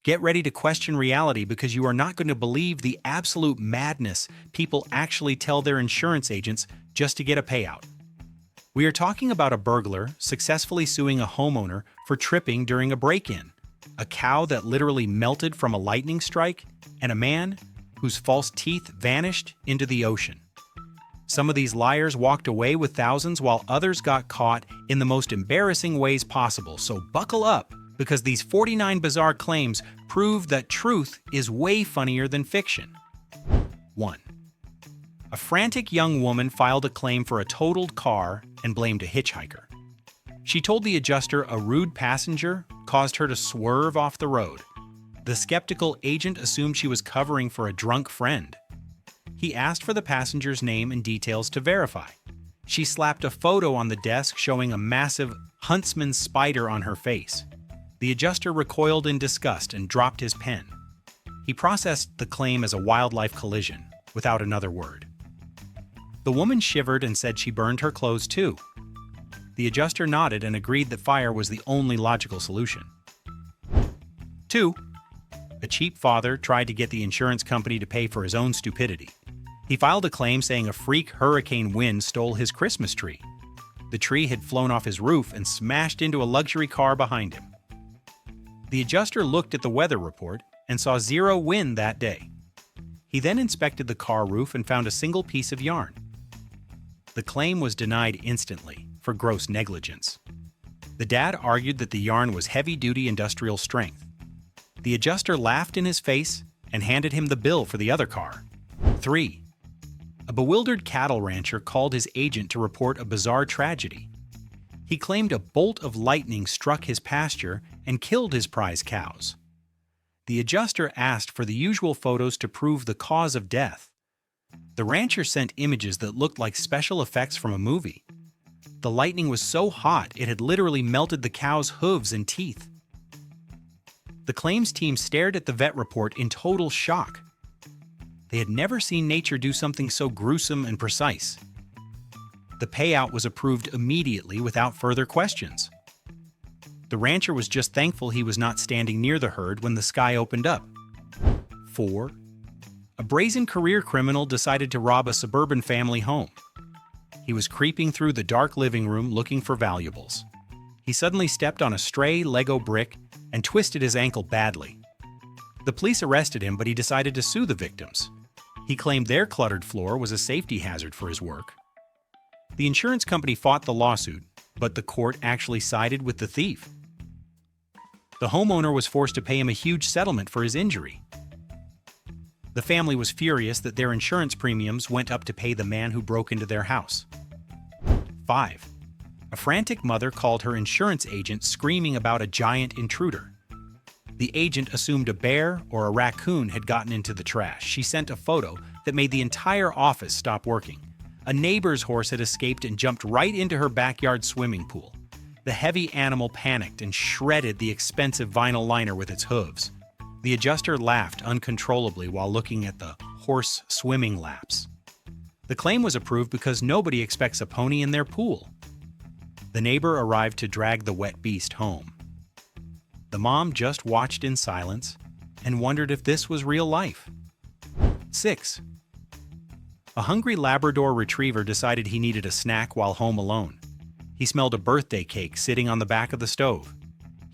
Get ready to question reality because you are not going to believe the absolute madness people actually tell their insurance agents just to get a payout. We are talking about a burglar successfully suing a homeowner for tripping during a break-in, a cow that literally melted from a lightning strike, and a man whose false teeth vanished into the ocean. Some of these liars walked away with thousands while others got caught in the most embarrassing ways possible, so buckle up because these 49 bizarre claims prove that truth is way funnier than fiction. 1. A frantic young woman filed a claim for a totaled car and blamed a hitchhiker. She told the adjuster a rude passenger caused her to swerve off the road. The skeptical agent assumed she was covering for a drunk friend. He asked for the passenger's name and details to verify. She slapped a photo on the desk showing a massive huntsman spider on her face. The adjuster recoiled in disgust and dropped his pen. He processed the claim as a wildlife collision, without another word. The woman shivered and said she burned her clothes too. The adjuster nodded and agreed that fire was the only logical solution. 2. A cheap father tried to get the insurance company to pay for his own stupidity. He filed a claim saying a freak hurricane wind stole his Christmas tree. The tree had flown off his roof and smashed into a luxury car behind him. The adjuster looked at the weather report and saw zero wind that day. He then inspected the car roof and found a single piece of yarn. The claim was denied instantly for gross negligence. The dad argued that the yarn was heavy-duty industrial strength. The adjuster laughed in his face and handed him the bill for the other car. 3. A bewildered cattle rancher called his agent to report a bizarre tragedy. He claimed a bolt of lightning struck his pasture and killed his prize cows. The adjuster asked for the usual photos to prove the cause of death. The rancher sent images that looked like special effects from a movie. The lightning was so hot it had literally melted the cow's hooves and teeth. The claims team stared at the vet report in total shock. They had never seen nature do something so gruesome and precise. The payout was approved immediately without further questions. The rancher was just thankful he was not standing near the herd when the sky opened up. 4. A brazen career criminal decided to rob a suburban family home. He was creeping through the dark living room looking for valuables. He suddenly stepped on a stray Lego brick and twisted his ankle badly. The police arrested him, but he decided to sue the victims. He claimed their cluttered floor was a safety hazard for his work. The insurance company fought the lawsuit, but the court actually sided with the thief. The homeowner was forced to pay him a huge settlement for his injury. The family was furious that their insurance premiums went up to pay the man who broke into their house. 5. A frantic mother called her insurance agent screaming about a giant intruder. The agent assumed a bear or a raccoon had gotten into the trash. She sent a photo that made the entire office stop working. A neighbor's horse had escaped and jumped right into her backyard swimming pool. The heavy animal panicked and shredded the expensive vinyl liner with its hooves. The adjuster laughed uncontrollably while looking at the horse swimming laps. The claim was approved because nobody expects a pony in their pool. The neighbor arrived to drag the wet beast home. The mom just watched in silence and wondered if this was real life. 6. A hungry Labrador retriever decided he needed a snack while home alone. He smelled a birthday cake sitting on the back of the stove.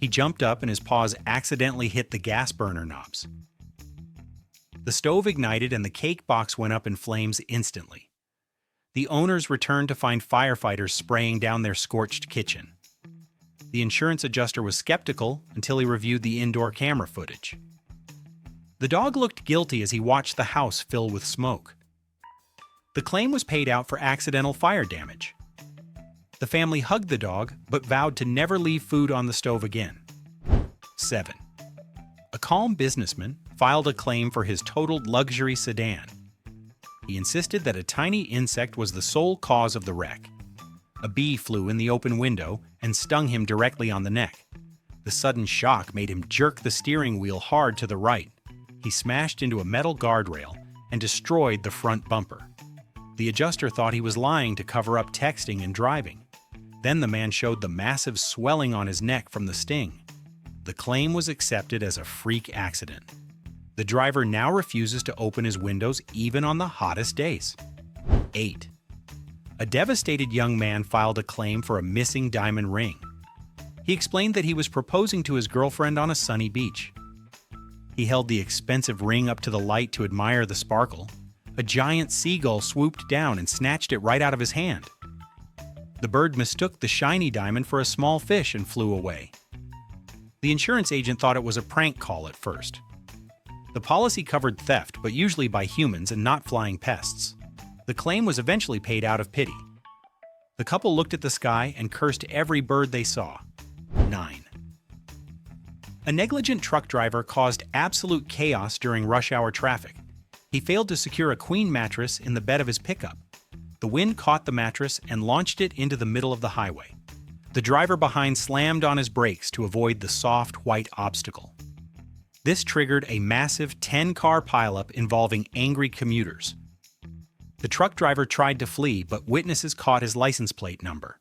He jumped up and his paws accidentally hit the gas burner knobs. The stove ignited and the cake box went up in flames instantly. The owners returned to find firefighters spraying down their scorched kitchen. The insurance adjuster was skeptical until he reviewed the indoor camera footage. The dog looked guilty as he watched the house fill with smoke. The claim was paid out for accidental fire damage. The family hugged the dog, but vowed to never leave food on the stove again. 7. A calm businessman filed a claim for his totaled luxury sedan. He insisted that a tiny insect was the sole cause of the wreck. A bee flew in the open window and stung him directly on the neck. The sudden shock made him jerk the steering wheel hard to the right. He smashed into a metal guardrail and destroyed the front bumper. The adjuster thought he was lying to cover up texting and driving. Then the man showed the massive swelling on his neck from the sting. The claim was accepted as a freak accident. The driver now refuses to open his windows even on the hottest days. 8. A devastated young man filed a claim for a missing diamond ring. He explained that he was proposing to his girlfriend on a sunny beach. He held the expensive ring up to the light to admire the sparkle. A giant seagull swooped down and snatched it right out of his hand. The bird mistook the shiny diamond for a small fish and flew away. The insurance agent thought it was a prank call at first. The policy covered theft, but usually by humans and not flying pests. The claim was eventually paid out of pity. The couple looked at the sky and cursed every bird they saw. 9. A negligent truck driver caused absolute chaos during rush hour traffic. He failed to secure a queen mattress in the bed of his pickup. The wind caught the mattress and launched it into the middle of the highway. The driver behind slammed on his brakes to avoid the soft, white obstacle. This triggered a massive 10-car pileup involving angry commuters. The truck driver tried to flee, but witnesses caught his license plate number.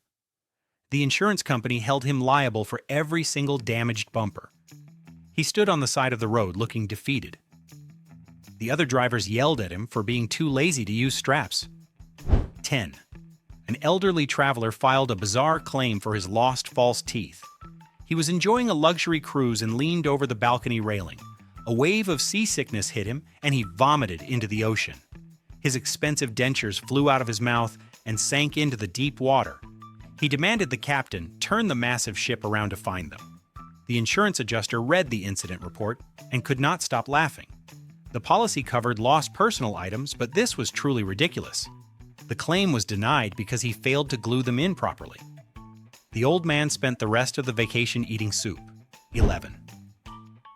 The insurance company held him liable for every single damaged bumper. He stood on the side of the road looking defeated. The other drivers yelled at him for being too lazy to use straps. 10. An elderly traveler filed a bizarre claim for his lost false teeth. He was enjoying a luxury cruise and leaned over the balcony railing. A wave of seasickness hit him, and he vomited into the ocean. His expensive dentures flew out of his mouth and sank into the deep water. He demanded the captain turn the massive ship around to find them. The insurance adjuster read the incident report and could not stop laughing. The policy covered lost personal items, but this was truly ridiculous. The claim was denied because he failed to glue them in properly. The old man spent the rest of the vacation eating soup. 11.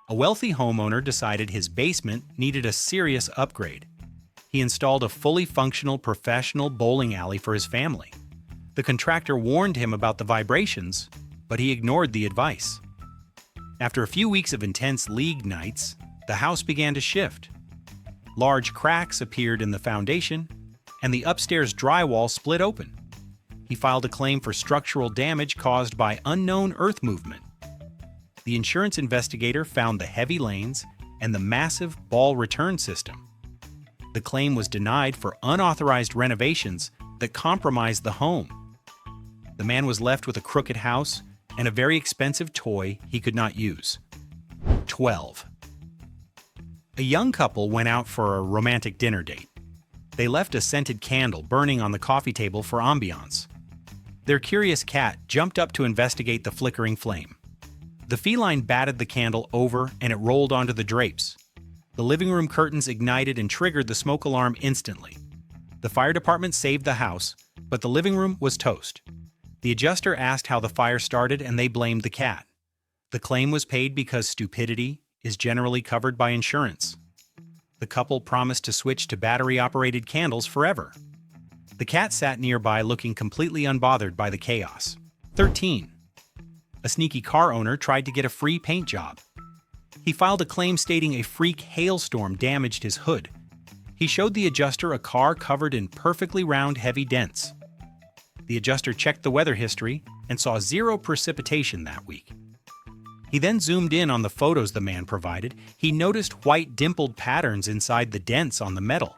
A wealthy homeowner decided his basement needed a serious upgrade. He installed a fully functional professional bowling alley for his family. The contractor warned him about the vibrations, but he ignored the advice. After a few weeks of intense league nights, the house began to shift. Large cracks appeared in the foundation, and the upstairs drywall split open. He filed a claim for structural damage caused by unknown earth movement. The insurance investigator found the heavy lanes and the massive ball return system. The claim was denied for unauthorized renovations that compromised the home. The man was left with a crooked house and a very expensive toy he could not use. 12. A young couple went out for a romantic dinner date. They left a scented candle burning on the coffee table for ambiance. Their curious cat jumped up to investigate the flickering flame. The feline batted the candle over and it rolled onto the drapes. The living room curtains ignited and triggered the smoke alarm instantly. The fire department saved the house, but the living room was toast. The adjuster asked how the fire started and they blamed the cat. The claim was paid because stupidity is generally covered by insurance. The couple promised to switch to battery-operated candles forever. The cat sat nearby looking completely unbothered by the chaos. 13. A sneaky car owner tried to get a free paint job. He filed a claim stating a freak hailstorm damaged his hood. He showed the adjuster a car covered in perfectly round, heavy dents. The adjuster checked the weather history and saw zero precipitation that week. He then zoomed in on the photos the man provided. He noticed white dimpled patterns inside the dents on the metal.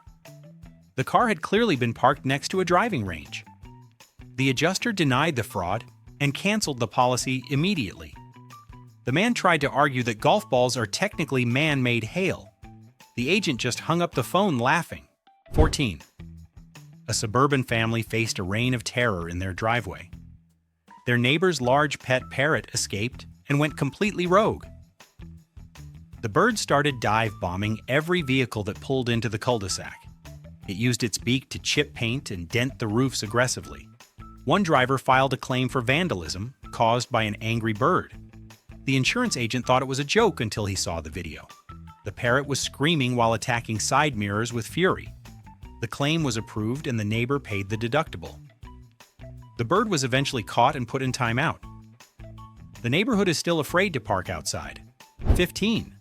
The car had clearly been parked next to a driving range. The adjuster denied the fraud and canceled the policy immediately. The man tried to argue that golf balls are technically man-made hail. The agent just hung up the phone laughing. 14. A suburban family faced a reign of terror in their driveway. Their neighbor's large pet parrot escaped and went completely rogue. The bird started dive-bombing every vehicle that pulled into the cul-de-sac. It used its beak to chip paint and dent the roofs aggressively. One driver filed a claim for vandalism caused by an angry bird. The insurance agent thought it was a joke until he saw the video. The parrot was screaming while attacking side mirrors with fury. The claim was approved and the neighbor paid the deductible. The bird was eventually caught and put in timeout. The neighborhood is still afraid to park outside. 15.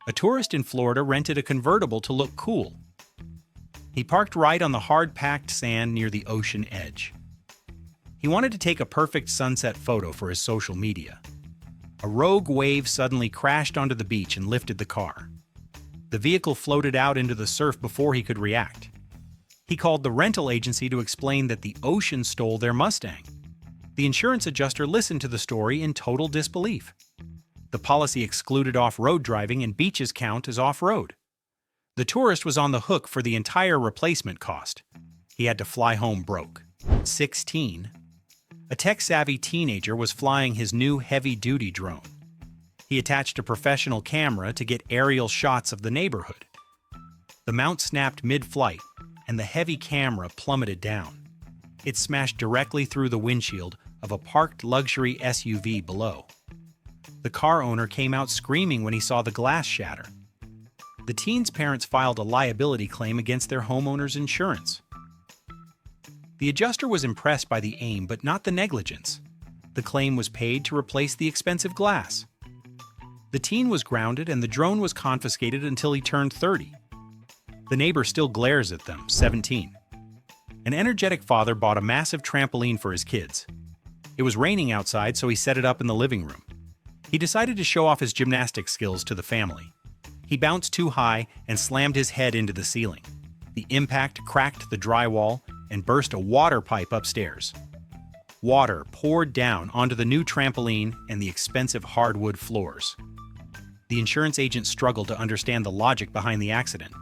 A tourist in Florida rented a convertible to look cool. He parked right on the hard-packed sand near the ocean edge. He wanted to take a perfect sunset photo for his social media. A rogue wave suddenly crashed onto the beach and lifted the car. The vehicle floated out into the surf before he could react. He called the rental agency to explain that the ocean stole their Mustang. The insurance adjuster listened to the story in total disbelief. The policy excluded off-road driving and beaches count as off-road. The tourist was on the hook for the entire replacement cost. He had to fly home broke. 16. A tech-savvy teenager was flying his new heavy-duty drone. He attached a professional camera to get aerial shots of the neighborhood. The mount snapped mid-flight, and the heavy camera plummeted down. It smashed directly through the windshield of a parked luxury SUV below. The car owner came out screaming when he saw the glass shatter. The teen's parents filed a liability claim against their homeowner's insurance. The adjuster was impressed by the aim but not the negligence. The claim was paid to replace the expensive glass. The teen was grounded and the drone was confiscated until he turned 30. The neighbor still glares at them, 17. An energetic father bought a massive trampoline for his kids. It was raining outside, so he set it up in the living room. He decided to show off his gymnastic skills to the family. He bounced too high and slammed his head into the ceiling. The impact cracked the drywall and burst a water pipe upstairs. Water poured down onto the new trampoline and the expensive hardwood floors. The insurance agent struggled to understand the logic behind the accident.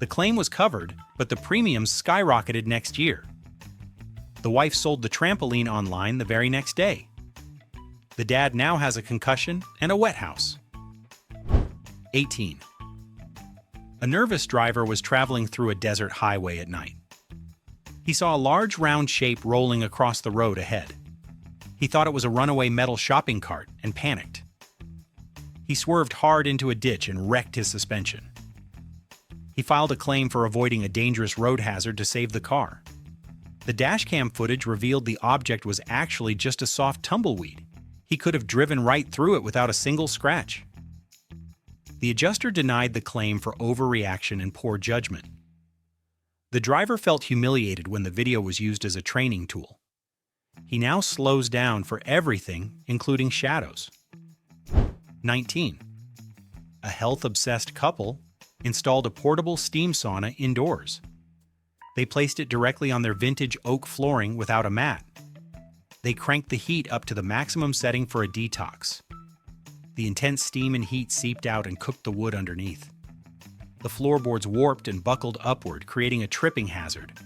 The claim was covered, but the premiums skyrocketed next year. The wife sold the trampoline online the very next day. The dad now has a concussion and a wet house. 18. A nervous driver was traveling through a desert highway at night. He saw a large round shape rolling across the road ahead. He thought it was a runaway metal shopping cart and panicked. He swerved hard into a ditch and wrecked his suspension. He filed a claim for avoiding a dangerous road hazard to save the car. The dashcam footage revealed the object was actually just a soft tumbleweed. He could have driven right through it without a single scratch. The adjuster denied the claim for overreaction and poor judgment. The driver felt humiliated when the video was used as a training tool. He now slows down for everything, including shadows. 19. A health-obsessed couple installed a portable steam sauna indoors. They placed it directly on their vintage oak flooring without a mat. They cranked the heat up to the maximum setting for a detox. The intense steam and heat seeped out and cooked the wood underneath. The floorboards warped and buckled upward, creating a tripping hazard.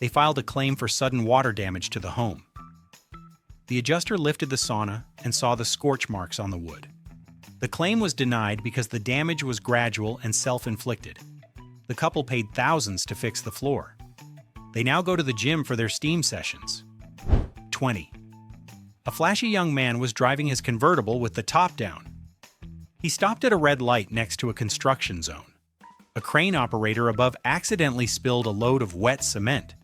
They filed a claim for sudden water damage to the home. The adjuster lifted the sauna and saw the scorch marks on the wood. The claim was denied because the damage was gradual and self-inflicted. The couple paid thousands to fix the floor. They now go to the gym for their steam sessions. 20. A flashy young man was driving his convertible with the top down. He stopped at a red light next to a construction zone. A crane operator above accidentally spilled a load of wet cement.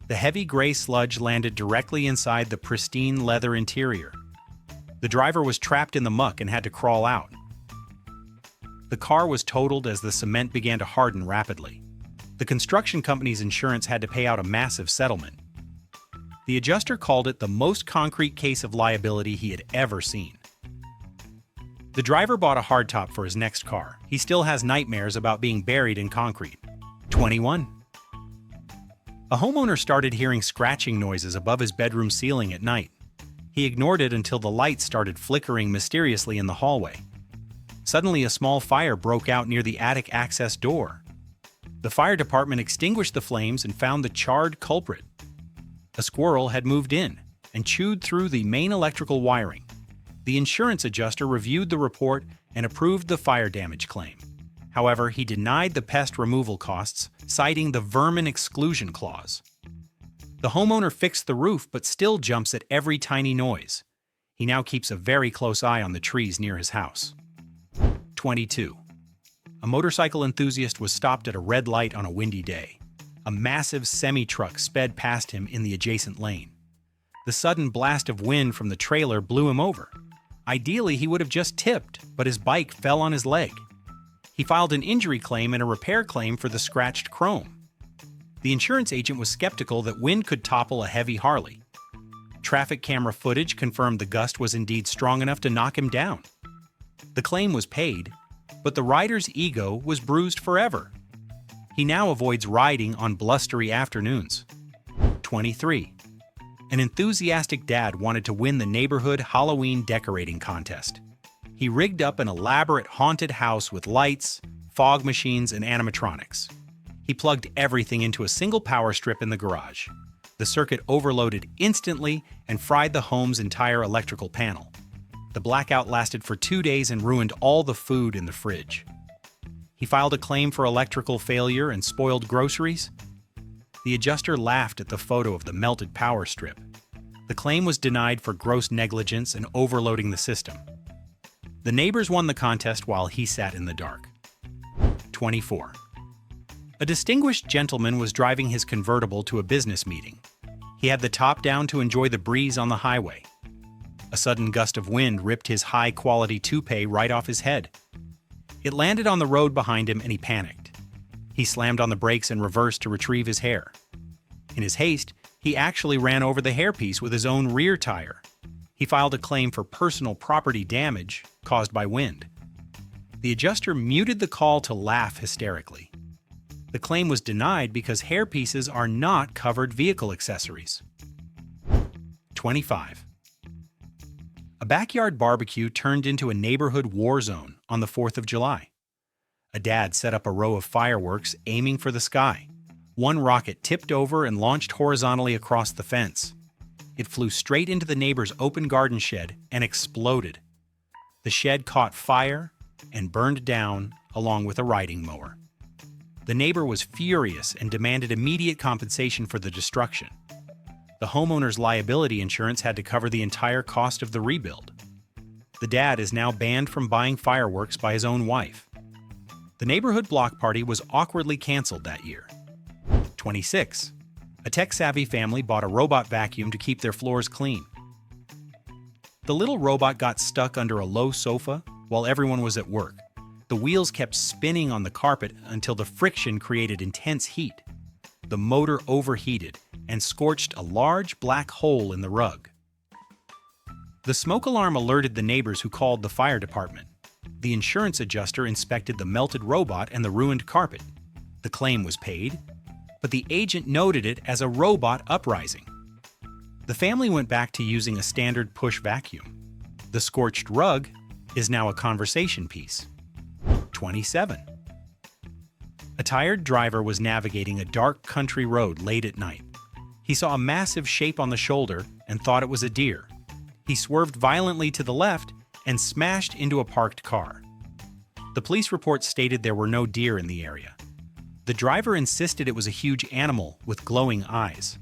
The heavy gray sludge landed directly inside the pristine leather interior. The driver was trapped in the muck and had to crawl out. The car was totaled as the cement began to harden rapidly. The construction company's insurance had to pay out a massive settlement. The adjuster called it the most concrete case of liability he had ever seen. The driver bought a hardtop for his next car. He still has nightmares about being buried in concrete. 21. A homeowner started hearing scratching noises above his bedroom ceiling at night. He ignored it until the lights started flickering mysteriously in the hallway. Suddenly, a small fire broke out near the attic access door. The fire department extinguished the flames and found the charred culprit. A squirrel had moved in and chewed through the main electrical wiring. The insurance adjuster reviewed the report and approved the fire damage claim. However, he denied the pest removal costs, citing the vermin exclusion clause. The homeowner fixed the roof but still jumps at every tiny noise. He now keeps a very close eye on the trees near his house. 22. A motorcycle enthusiast was stopped at a red light on a windy day. A massive semi-truck sped past him in the adjacent lane. The sudden blast of wind from the trailer blew him over. Ideally, he would have just tipped, but his bike fell on his leg. He filed an injury claim and a repair claim for the scratched chrome. The insurance agent was skeptical that wind could topple a heavy Harley. Traffic camera footage confirmed the gust was indeed strong enough to knock him down. The claim was paid, but the rider's ego was bruised forever. He now avoids riding on blustery afternoons. 23. An enthusiastic dad wanted to win the neighborhood Halloween decorating contest. He rigged up an elaborate haunted house with lights, fog machines, and animatronics. He plugged everything into a single power strip in the garage. The circuit overloaded instantly and fried the home's entire electrical panel. The blackout lasted for 2 days and ruined all the food in the fridge. He filed a claim for electrical failure and spoiled groceries. The adjuster laughed at the photo of the melted power strip. The claim was denied for gross negligence and overloading the system. The neighbors won the contest while he sat in the dark. 24. A distinguished gentleman was driving his convertible to a business meeting. He had the top down to enjoy the breeze on the highway. A sudden gust of wind ripped his high-quality toupee right off his head. It landed on the road behind him and he panicked. He slammed on the brakes and reversed to retrieve his hair. In his haste, he actually ran over the hairpiece with his own rear tire. He filed a claim for personal property damage caused by wind. The adjuster muted the call to laugh hysterically. The claim was denied because hairpieces are not covered vehicle accessories. 25. A backyard barbecue turned into a neighborhood war zone on the 4th of July. A dad set up a row of fireworks aiming for the sky. One rocket tipped over and launched horizontally across the fence. It flew straight into the neighbor's open garden shed and exploded. The shed caught fire and burned down along with a riding mower. The neighbor was furious and demanded immediate compensation for the destruction. The homeowner's liability insurance had to cover the entire cost of the rebuild. The dad is now banned from buying fireworks by his own wife. The neighborhood block party was awkwardly canceled that year. 26. A tech-savvy family bought a robot vacuum to keep their floors clean. The little robot got stuck under a low sofa while everyone was at work. The wheels kept spinning on the carpet until the friction created intense heat. The motor overheated and scorched a large black hole in the rug. The smoke alarm alerted the neighbors who called the fire department. The insurance adjuster inspected the melted robot and the ruined carpet. The claim was paid, but the agent noted it as a robot uprising. The family went back to using a standard push vacuum. The scorched rug is now a conversation piece. 27. A tired driver was navigating a dark country road late at night. He saw a massive shape on the shoulder and thought it was a deer. He swerved violently to the left and smashed into a parked car. The police report stated there were no deer in the area. The driver insisted it was a huge animal with glowing eyes.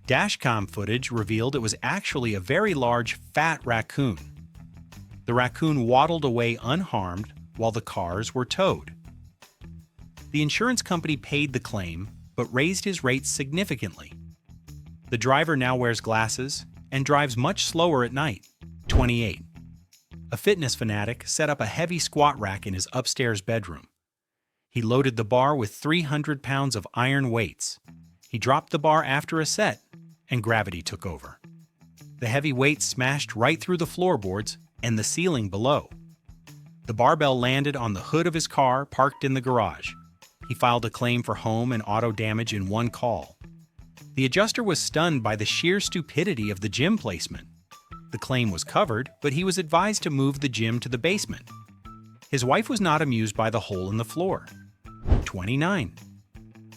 Dashcam footage revealed it was actually a very large, fat raccoon. The raccoon waddled away unharmed while the cars were towed. The insurance company paid the claim, but raised his rates significantly. The driver now wears glasses and drives much slower at night. 28. A fitness fanatic set up a heavy squat rack in his upstairs bedroom. He loaded the bar with 300 pounds of iron weights. He dropped the bar after a set, and gravity took over. The heavy weights smashed right through the floorboards and the ceiling below. The barbell landed on the hood of his car parked in the garage. He filed a claim for home and auto damage in one call. The adjuster was stunned by the sheer stupidity of the gym placement. The claim was covered, but he was advised to move the gym to the basement. His wife was not amused by the hole in the floor. 29.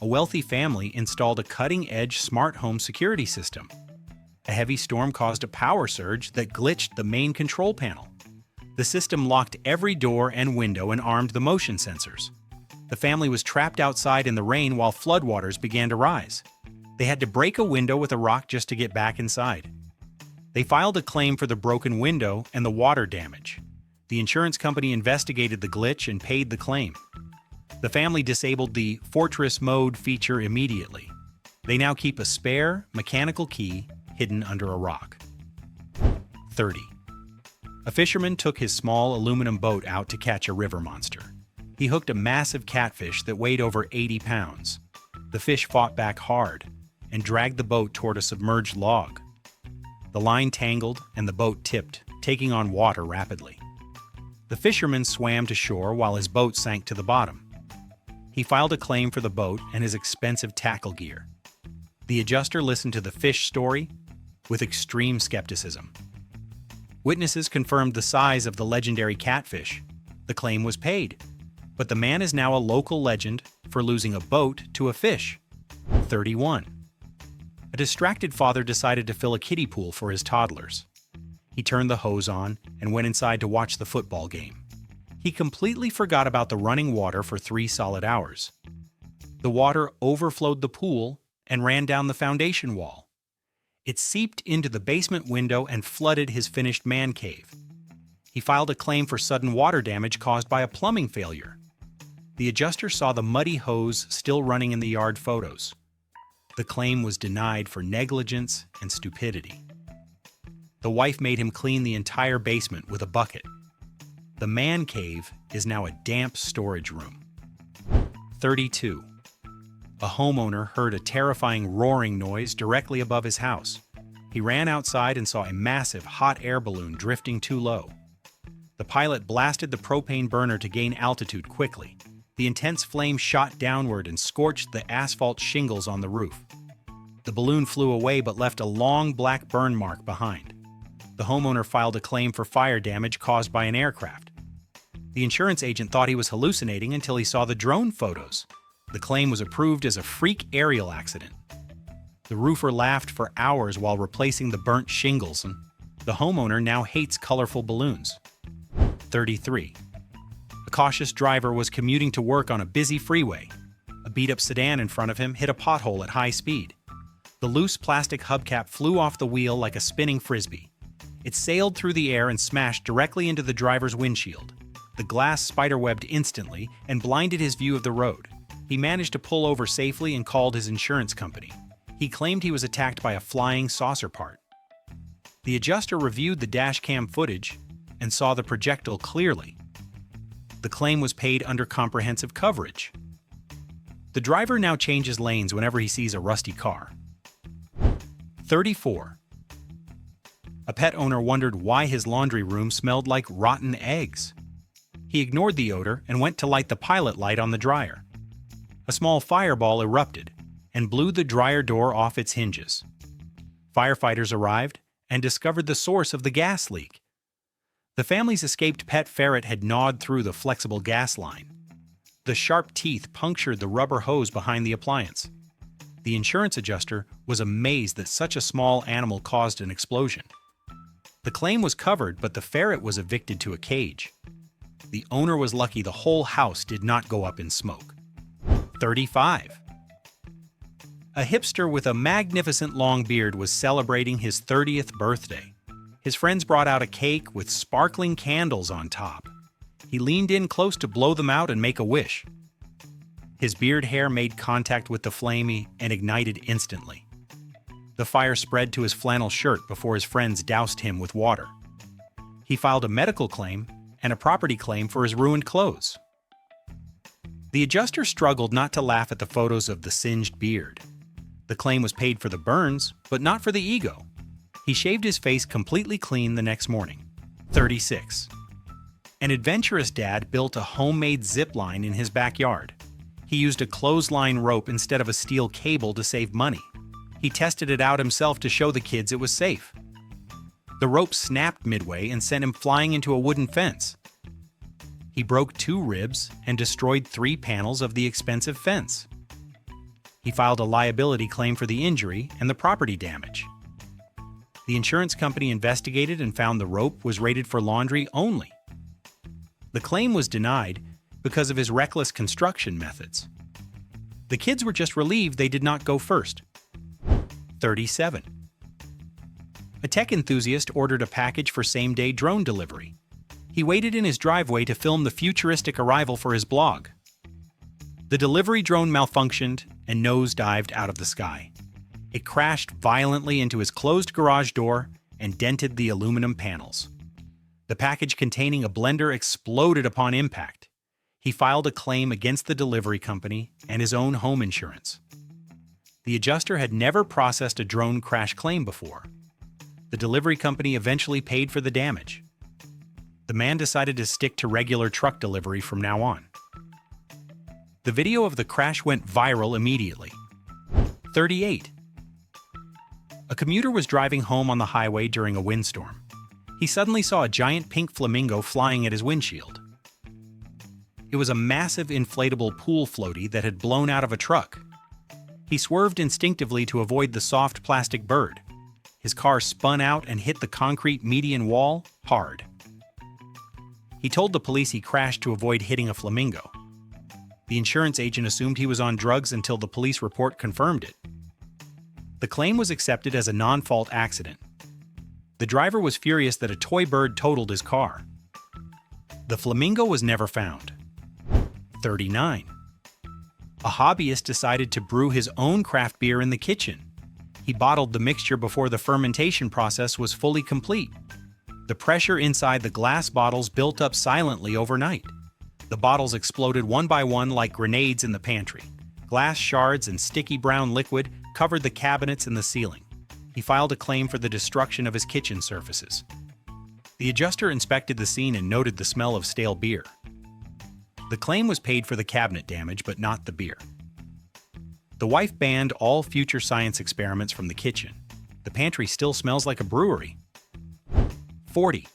A wealthy family installed a cutting-edge smart home security system. A heavy storm caused a power surge that glitched the main control panel. The system locked every door and window and armed the motion sensors. The family was trapped outside in the rain while floodwaters began to rise. They had to break a window with a rock just to get back inside. They filed a claim for the broken window and the water damage. The insurance company investigated the glitch and paid the claim. The family disabled the Fortress Mode feature immediately. They now keep a spare, mechanical key hidden under a rock. 30. A fisherman took his small aluminum boat out to catch a river monster. He hooked a massive catfish that weighed over 80 pounds. The fish fought back hard and dragged the boat toward a submerged log. The line tangled and the boat tipped, taking on water rapidly. The fisherman swam to shore while his boat sank to the bottom. He filed a claim for the boat and his expensive tackle gear. The adjuster listened to the fish story with extreme skepticism. Witnesses confirmed the size of the legendary catfish. The claim was paid, but the man is now a local legend for losing a boat to a fish. 31. A distracted father decided to fill a kiddie pool for his toddlers. He turned the hose on and went inside to watch the football game. He completely forgot about the running water for 3 solid hours. The water overflowed the pool and ran down the foundation wall. It seeped into the basement window and flooded his finished man cave. He filed a claim for sudden water damage caused by a plumbing failure. The adjuster saw the muddy hose still running in the yard photos. The claim was denied for negligence and stupidity. The wife made him clean the entire basement with a bucket. The man cave is now a damp storage room. 32. A homeowner heard a terrifying roaring noise directly above his house. He ran outside and saw a massive hot air balloon drifting too low. The pilot blasted the propane burner to gain altitude quickly. The intense flame shot downward and scorched the asphalt shingles on the roof. The balloon flew away but left a long black burn mark behind. The homeowner filed a claim for fire damage caused by an aircraft. The insurance agent thought he was hallucinating until he saw the drone photos. The claim was approved as a freak aerial accident. The roofer laughed for hours while replacing the burnt shingles, and the homeowner now hates colorful balloons. 33. A cautious driver was commuting to work on a busy freeway. A beat-up sedan in front of him hit a pothole at high speed. The loose plastic hubcap flew off the wheel like a spinning frisbee. It sailed through the air and smashed directly into the driver's windshield. The glass spiderwebbed instantly and blinded his view of the road. He managed to pull over safely and called his insurance company. He claimed he was attacked by a flying saucer part. The adjuster reviewed the dashcam footage and saw the projectile clearly. The claim was paid under comprehensive coverage. The driver now changes lanes whenever he sees a rusty car. 34. A pet owner wondered why his laundry room smelled like rotten eggs. He ignored the odor and went to light the pilot light on the dryer. A small fireball erupted and blew the dryer door off its hinges. Firefighters arrived and discovered the source of the gas leak. The family's escaped pet ferret had gnawed through the flexible gas line. The sharp teeth punctured the rubber hose behind the appliance. The insurance adjuster was amazed that such a small animal caused an explosion. The claim was covered, but the ferret was evicted to a cage. The owner was lucky the whole house did not go up in smoke. 35. A hipster with a magnificent long beard was celebrating his 30th birthday. His friends brought out a cake with sparkling candles on top. He leaned in close to blow them out and make a wish. His beard hair made contact with the flame and ignited instantly. The fire spread to his flannel shirt before his friends doused him with water. He filed a medical claim and a property claim for his ruined clothes. The adjuster struggled not to laugh at the photos of the singed beard. The claim was paid for the burns, but not for the ego. He shaved his face completely clean the next morning. 36. An adventurous dad built a homemade zipline in his backyard. He used a clothesline rope instead of a steel cable to save money. He tested it out himself to show the kids it was safe. The rope snapped midway and sent him flying into a wooden fence. He broke 2 ribs and destroyed 3 panels of the expensive fence. He filed a liability claim for the injury and the property damage. The insurance company investigated and found the rope was rated for laundry only. The claim was denied because of his reckless construction methods. The kids were just relieved they did not go first. 37. A tech enthusiast ordered a package for same-day drone delivery. He waited in his driveway to film the futuristic arrival for his blog. The delivery drone malfunctioned and nosedived out of the sky. It crashed violently into his closed garage door and dented the aluminum panels. The package containing a blender exploded upon impact. He filed a claim against the delivery company and his own home insurance. The adjuster had never processed a drone crash claim before. The delivery company eventually paid for the damage. The man decided to stick to regular truck delivery from now on. The video of the crash went viral immediately. 38. A commuter was driving home on the highway during a windstorm. He suddenly saw a giant pink flamingo flying at his windshield. It was a massive inflatable pool floaty that had blown out of a truck. He swerved instinctively to avoid the soft plastic bird. His car spun out and hit the concrete median wall hard. He told the police he crashed to avoid hitting a flamingo. The insurance agent assumed he was on drugs until the police report confirmed it. The claim was accepted as a non-fault accident. The driver was furious that a toy bird totaled his car. The flamingo was never found. 39. A hobbyist decided to brew his own craft beer in the kitchen. He bottled the mixture before the fermentation process was fully complete. The pressure inside the glass bottles built up silently overnight. The bottles exploded one by one like grenades in the pantry. Glass shards and sticky brown liquid covered the cabinets and the ceiling. He filed a claim for the destruction of his kitchen surfaces. The adjuster inspected the scene and noted the smell of stale beer. The claim was paid for the cabinet damage, but not the beer. The wife banned all future science experiments from the kitchen. The pantry still smells like a brewery. 40.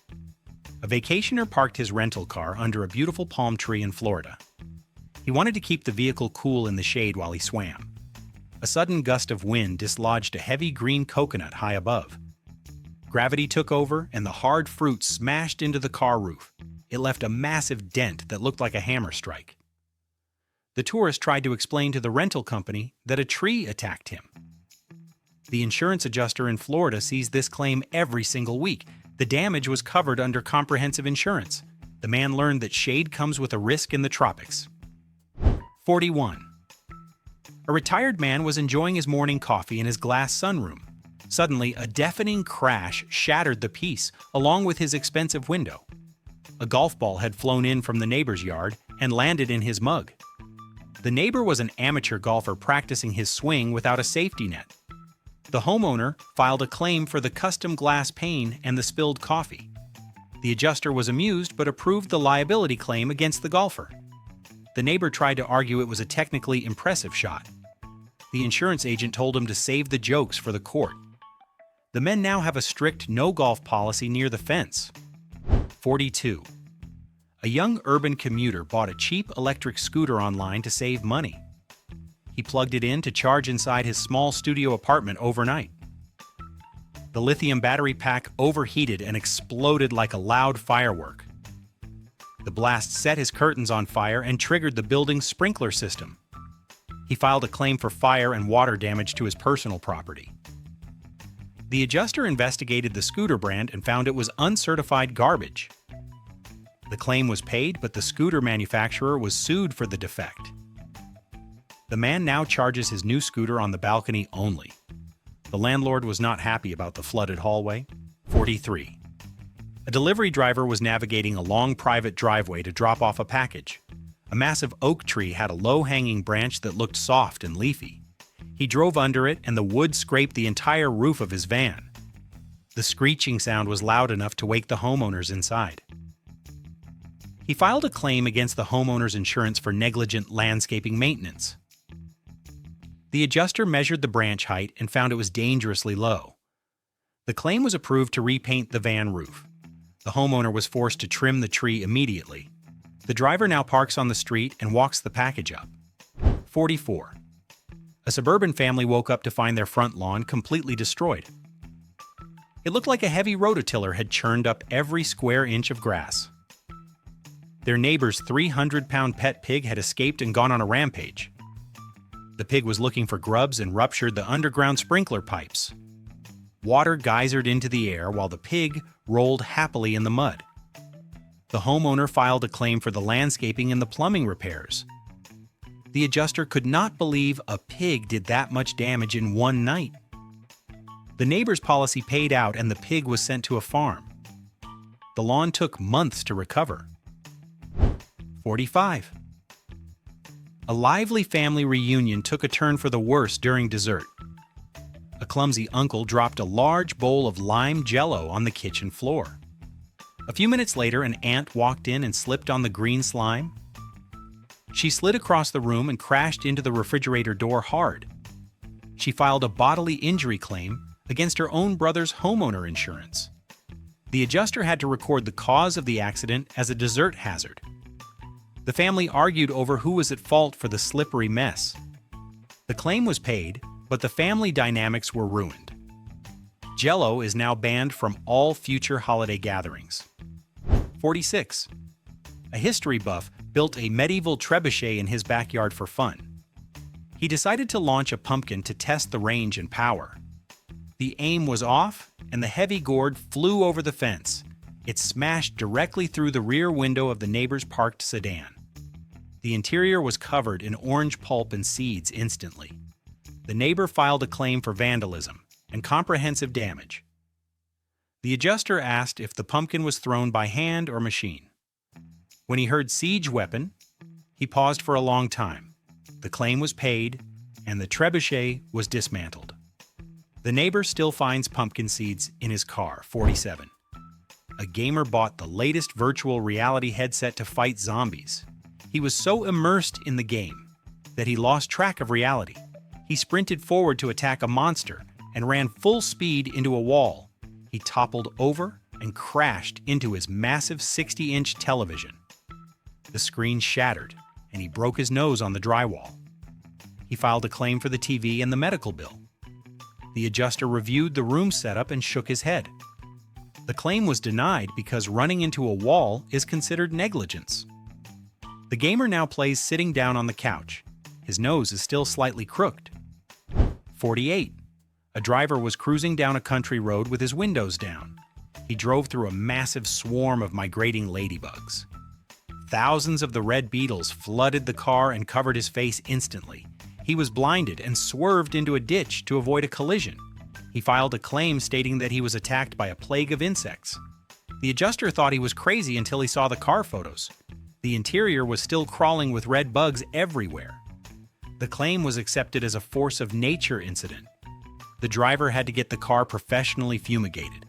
A vacationer parked his rental car under a beautiful palm tree in Florida. He wanted to keep the vehicle cool in the shade while he swam. A sudden gust of wind dislodged a heavy green coconut high above. Gravity took over, and the hard fruit smashed into the car roof. It left a massive dent that looked like a hammer strike. The tourist tried to explain to the rental company that a tree attacked him. The insurance adjuster in Florida sees this claim every single week. The damage was covered under comprehensive insurance. The man learned that shade comes with a risk in the tropics. 41. A retired man was enjoying his morning coffee in his glass sunroom. Suddenly, a deafening crash shattered the peace, along with his expensive window. A golf ball had flown in from the neighbor's yard and landed in his mug. The neighbor was an amateur golfer practicing his swing without a safety net. The homeowner filed a claim for the custom glass pane and the spilled coffee. The adjuster was amused but approved the liability claim against the golfer. The neighbor tried to argue it was a technically impressive shot. The insurance agent told him to save the jokes for the court. The men now have a strict no-golf policy near the fence. 42. A young urban commuter bought a cheap electric scooter online to save money. He plugged it in to charge inside his small studio apartment overnight. The lithium battery pack overheated and exploded like a loud firework. The blast set his curtains on fire and triggered the building's sprinkler system. He filed a claim for fire and water damage to his personal property. The adjuster investigated the scooter brand and found it was uncertified garbage. The claim was paid, but the scooter manufacturer was sued for the defect. The man now charges his new scooter on the balcony only. The landlord was not happy about the flooded hallway. 43. A delivery driver was navigating a long private driveway to drop off a package. A massive oak tree had a low-hanging branch that looked soft and leafy. He drove under it, and the wood scraped the entire roof of his van. The screeching sound was loud enough to wake the homeowners inside. He filed a claim against the homeowner's insurance for negligent landscaping maintenance. The adjuster measured the branch height and found it was dangerously low. The claim was approved to repaint the van roof. The homeowner was forced to trim the tree immediately. The driver now parks on the street and walks the package up. 44. A suburban family woke up to find their front lawn completely destroyed. It looked like a heavy rototiller had churned up every square inch of grass. Their neighbor's 300-pound pet pig had escaped and gone on a rampage. The pig was looking for grubs and ruptured the underground sprinkler pipes. Water geysered into the air while the pig rolled happily in the mud. The homeowner filed a claim for the landscaping and the plumbing repairs. The adjuster could not believe a pig did that much damage in one night. The neighbor's policy paid out and the pig was sent to a farm. The lawn took months to recover. 45. A lively family reunion took a turn for the worse during dessert. A clumsy uncle dropped a large bowl of lime jello on the kitchen floor. A few minutes later, an ant walked in and slipped on the green slime. She slid across the room and crashed into the refrigerator door hard. She filed a bodily injury claim against her own brother's homeowner insurance. The adjuster had to record the cause of the accident as a desert hazard. The family argued over who was at fault for the slippery mess. The claim was paid, but the family dynamics were ruined. Jell-O is now banned from all future holiday gatherings. 46. A history buff built a medieval trebuchet in his backyard for fun. He decided to launch a pumpkin to test the range and power. The aim was off, and the heavy gourd flew over the fence. It smashed directly through the rear window of the neighbor's parked sedan. The interior was covered in orange pulp and seeds instantly. The neighbor filed a claim for vandalism and comprehensive damage. The adjuster asked if the pumpkin was thrown by hand or machine. When he heard siege weapon, he paused for a long time. The claim was paid, and the trebuchet was dismantled. The neighbor still finds pumpkin seeds in his car. 47. A gamer bought the latest virtual reality headset to fight zombies. He was so immersed in the game that he lost track of reality. He sprinted forward to attack a monster and ran full speed into a wall. He toppled over and crashed into his massive 60-inch television. The screen shattered, and he broke his nose on the drywall. He filed a claim for the TV and the medical bill. The adjuster reviewed the room setup and shook his head. The claim was denied because running into a wall is considered negligence. The gamer now plays sitting down on the couch. His nose is still slightly crooked. 48. A driver was cruising down a country road with his windows down. He drove through a massive swarm of migrating ladybugs. Thousands of the red beetles flooded the car and covered his face instantly. He was blinded and swerved into a ditch to avoid a collision. He filed a claim stating that he was attacked by a plague of insects. The adjuster thought he was crazy until he saw the car photos. The interior was still crawling with red bugs everywhere. The claim was accepted as a force of nature incident. The driver had to get the car professionally fumigated.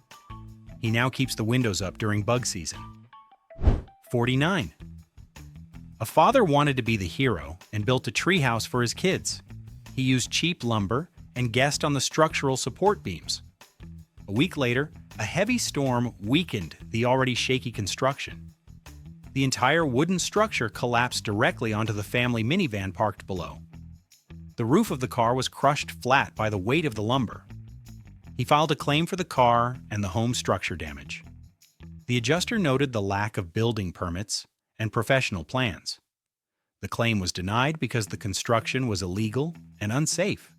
He now keeps the windows up during bug season. 49. A father wanted to be the hero and built a treehouse for his kids. He used cheap lumber and guessed on the structural support beams. A week later, a heavy storm weakened the already shaky construction. The entire wooden structure collapsed directly onto the family minivan parked below. The roof of the car was crushed flat by the weight of the lumber. He filed a claim for the car and the home structure damage. The adjuster noted the lack of building permits and professional plans. The claim was denied because the construction was illegal and unsafe.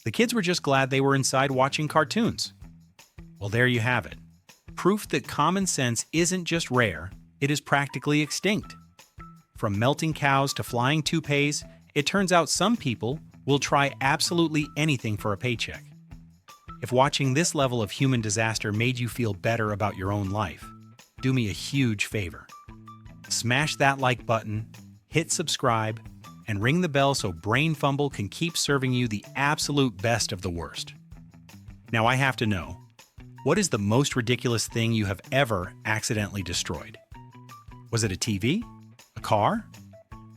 The kids were just glad they were inside watching cartoons. Well, there you have it. Proof that common sense isn't just rare, it is practically extinct. From melting cows to flying toupees, it turns out some people will try absolutely anything for a paycheck. If watching this level of human disaster made you feel better about your own life, do me a huge favor. Smash that like button, hit subscribe, and ring the bell so Brain Fumble can keep serving you the absolute best of the worst. Now I have to know, what is the most ridiculous thing you have ever accidentally destroyed? Was it a TV? A car?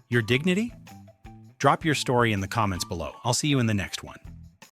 Your dignity? Drop your story in the comments below. I'll see you in the next one.